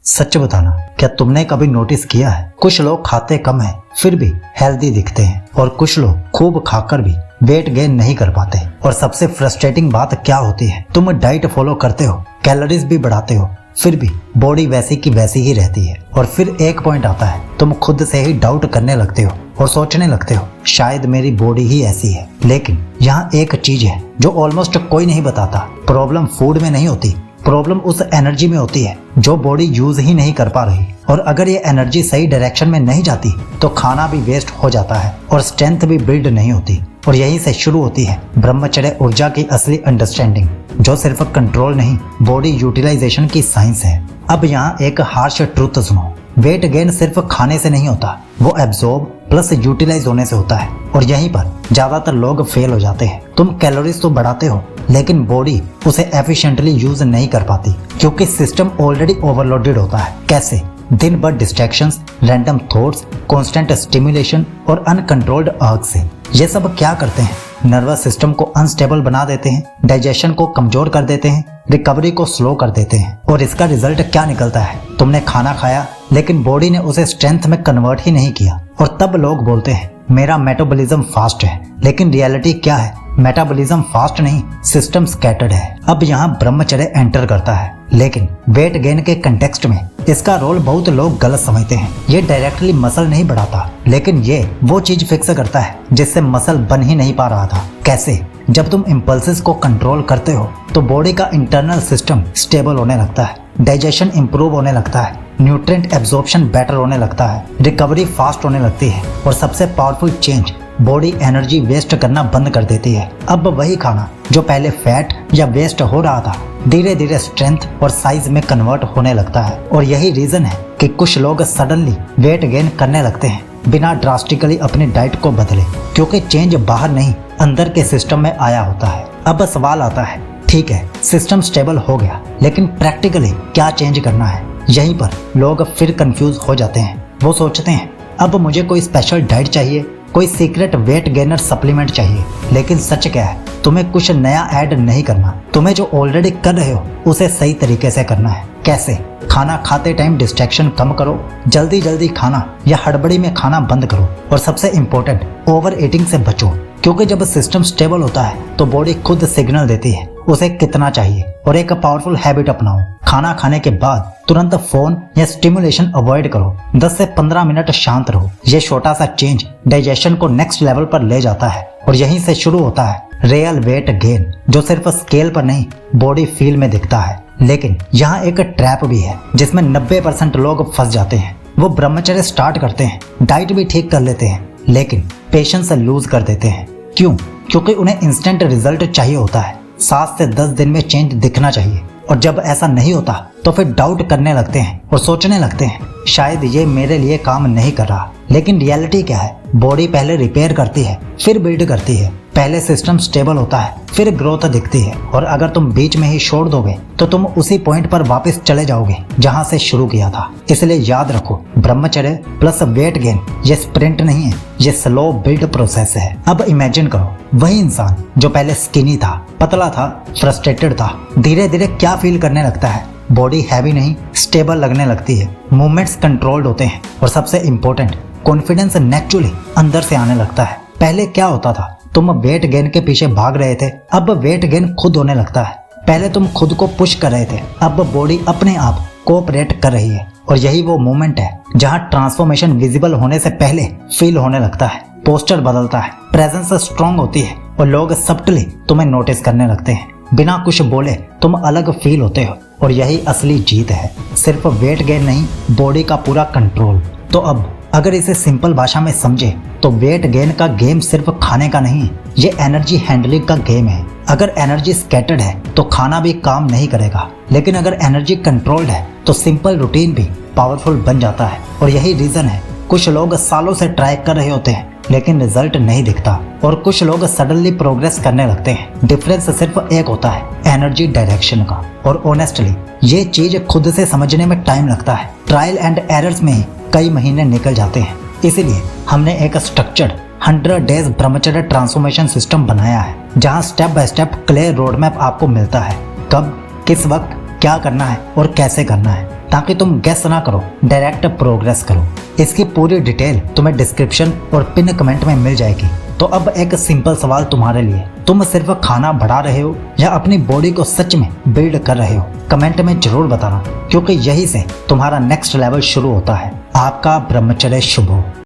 सच बताना, क्या तुमने कभी नोटिस किया है कुछ लोग खाते कम हैं फिर भी हेल्दी दिखते हैं और कुछ लोग खूब खाकर भी वेट गेन नहीं कर पाते। और सबसे फ्रस्ट्रेटिंग बात क्या होती है, तुम डाइट फॉलो करते हो, कैलोरीज भी बढ़ाते हो, फिर भी बॉडी वैसी की वैसी ही रहती है। और फिर एक पॉइंट आता है, तुम खुद से ही डाउट करने लगते हो और सोचने लगते हो शायद मेरी बॉडी ही ऐसी है। लेकिन यहाँ एक चीज है जो ऑलमोस्ट कोई नहीं बताता, प्रॉब्लम फूड में नहीं होती, प्रॉब्लम उस एनर्जी में होती है जो बॉडी यूज ही नहीं कर पा रही। और अगर ये एनर्जी सही डायरेक्शन में नहीं जाती तो खाना भी वेस्ट हो जाता है और स्ट्रेंथ भी बिल्ड नहीं होती। और यहीं से शुरू होती है ब्रह्मचर्य ऊर्जा की असली अंडरस्टैंडिंग, जो सिर्फ कंट्रोल नहीं बॉडी यूटिलाइजेशन की साइंस है। अब यहाँ एक हार्श ट्रूथ सुनो, वेट गेन सिर्फ खाने से नहीं होता, वो एब्जॉर्ब प्लस यूटिलाइज होने से होता है। और यहीं पर ज्यादातर लोग फेल हो जाते हैं। तुम कैलोरीज तो बढ़ाते हो लेकिन बॉडी उसे एफिशिएंटली यूज नहीं कर पाती क्योंकि सिस्टम ऑलरेडी ओवरलोडेड होता है। कैसे? दिन भर distractions, random thoughts, constant stimulation और अनकंट्रोल्ड अर्ग से। ये सब क्या करते हैं? नर्वस सिस्टम को अनस्टेबल बना देते हैं, डाइजेशन को कमजोर कर देते हैं, रिकवरी को स्लो कर देते हैं। और इसका रिजल्ट क्या निकलता है? तुमने खाना खाया लेकिन बॉडी ने उसे स्ट्रेंथ में कन्वर्ट ही नहीं किया। और तब लोग बोलते हैं मेरा मेटाबॉलिज्म फास्ट है, लेकिन रियलिटी क्या है? मेटाबॉलिज्म फास्ट नहीं, सिस्टम स्कैटर्ड है। अब यहाँ ब्रह्मचर्य एंटर करता है, लेकिन वेट गेन के कंटेक्स्ट में इसका रोल बहुत लोग गलत समझते हैं। ये डायरेक्टली मसल नहीं बढ़ाता, लेकिन ये वो चीज फिक्स करता है जिससे मसल बन ही नहीं पा रहा था। कैसे? जब तुम इम्पल्सेस को कंट्रोल करते हो तो बॉडी का इंटरनल सिस्टम स्टेबल होने लगता है, डाइजेशन इंप्रूव होने लगता है, न्यूट्रिएंट एब्जॉर्प्शन बेटर होने लगता है, रिकवरी फास्ट होने लगती है और सबसे powerful change, body energy waste करना बंद कर देती है। अब वही खाना जो पहले फैट या वेस्ट हो रहा था धीरे धीरे स्ट्रेंथ और साइज में कन्वर्ट होने लगता है। और यही रीजन है कि कुछ लोग सडनली वेट गेन करने लगते हैं बिना ड्रास्टिकली अपनी डाइट को बदले, क्योंकि चेंज बाहर नहीं अंदर के सिस्टम में आया होता है। अब सवाल आता है, ठीक है सिस्टम स्टेबल हो गया, लेकिन प्रैक्टिकली क्या चेंज करना है? यहीं पर लोग फिर कंफ्यूज हो जाते हैं। वो सोचते हैं अब मुझे कोई स्पेशल डाइट चाहिए, कोई सीक्रेट वेट गेनर सप्लीमेंट चाहिए। लेकिन सच क्या है, तुम्हें कुछ नया ऐड नहीं करना, तुम्हें जो ऑलरेडी कर रहे हो उसे सही तरीके से करना है। कैसे? खाना खाते टाइम डिस्ट्रैक्शन कम करो, जल्दी जल्दी खाना या हड़बड़ी में खाना बंद करो। और सबसे इम्पोर्टेंट, ओवर ईटिंग से बचो, क्योंकि जब सिस्टम स्टेबल होता है तो बॉडी खुद सिग्नल देती है उसे कितना चाहिए। और एक पावरफुल हैबिट अपनाओ, खाना खाने के बाद तुरंत फोन या स्टिमुलेशन अवॉइड करो, 10 से 15 मिनट शांत रहो। ये छोटा सा चेंज डाइजेशन को नेक्स्ट लेवल पर ले जाता है। और यहीं से शुरू होता है रियल वेट गेन, जो सिर्फ स्केल पर नहीं बॉडी फील में दिखता है। लेकिन यहाँ एक ट्रैप भी है जिसमें 90% लोग फंस जाते हैं। वो ब्रह्मचर्य स्टार्ट करते हैं, डाइट भी ठीक कर लेते हैं, लेकिन पेशेंस लूज कर देते हैं। क्यों? क्योंकि उन्हें इंस्टेंट रिजल्ट चाहिए होता है, 7 से 10 दिन में चेंज दिखना चाहिए। और जब ऐसा नहीं होता तो फिर डाउट करने लगते हैं और सोचने लगते हैं शायद ये मेरे लिए काम नहीं कर रहा। लेकिन रियलिटी क्या है? बॉडी पहले रिपेयर करती है फिर बिल्ड करती है, पहले सिस्टम स्टेबल होता है फिर ग्रोथ दिखती है। और अगर तुम बीच में ही छोड़ दोगे तो तुम उसी पॉइंट पर वापस चले जाओगे जहां से शुरू किया था। इसलिए याद रखो, ब्रह्मचर्य प्लस वेट गेन ये स्प्रिंट नहीं है, ये स्लो बिल्ड प्रोसेस है। अब इमेजिन करो वही इंसान जो पहले स्किनी था, पतला था, फ्रस्ट्रेटेड था, धीरे धीरे क्या फील करने लगता है? बॉडी हैवी नहीं स्टेबल लगने लगती है, मूवमेंट्स कंट्रोल्ड होते हैं और सबसे इम्पोर्टेंट कॉन्फिडेंस नेचुरली अंदर से आने लगता है। पहले क्या होता था? तुम वेट गेन के पीछे भाग रहे थे, अब वेट गेन खुद होने लगता है। पहले तुम खुद को पुश कर रहे थे, अब बॉडी अपने आप कोऑपरेट कर रही है। और यही वो मोमेंट है जहां ट्रांसफॉर्मेशन विजिबल होने से पहले फील होने लगता है, पोस्चर बदलता है, प्रेजेंस स्ट्रांग होती है और लोग सब्टली तुम्हें नोटिस करने लगते हैं। बिना कुछ बोले तुम अलग फील होते हो। और यही असली जीत है, सिर्फ वेट गेन नहीं, बॉडी का पूरा कंट्रोल। तो अब अगर इसे सिंपल भाषा में समझे तो वेट गेन का गेम सिर्फ खाने का नहीं, ये एनर्जी हैंडलिंग का गेम है। अगर एनर्जी स्कैटर्ड है तो खाना भी काम नहीं करेगा, लेकिन अगर एनर्जी कंट्रोल्ड है तो सिंपल रूटीन भी पावरफुल बन जाता है। और यही रीजन है कुछ लोग सालों से ट्राई कर रहे होते हैं लेकिन रिजल्ट नहीं दिखता, और कुछ लोग सडनली प्रोग्रेस करने लगते हैं। डिफरेंस सिर्फ एक होता है, एनर्जी डायरेक्शन का। और ऑनेस्टली ये चीज खुद से समझने में टाइम लगता है, ट्रायल एंड एरर्स में ही कई महीने निकल जाते हैं। इसीलिए हमने एक स्ट्रक्चर्ड 100 डेज ब्रह्मचर्य ट्रांसफॉर्मेशन सिस्टम बनाया है, जहां step by step clear road map आपको मिलता है, कब, किस वक्त क्या करना है और कैसे करना है, ताकि तुम गेस ना करो, डायरेक्ट प्रोग्रेस करो। इसकी पूरी डिटेल तुम्हें डिस्क्रिप्शन और पिन कमेंट में मिल जाएगी। तो अब एक सिंपल सवाल तुम्हारे लिए, तुम सिर्फ खाना बढ़ा रहे हो या अपनी बॉडी को सच में बिल्ड कर रहे हो? कमेंट में जरूर बताना, क्योंकि यही से तुम्हारा नेक्स्ट लेवल शुरू होता है। आपका ब्रह्मचर्य शुभ हो।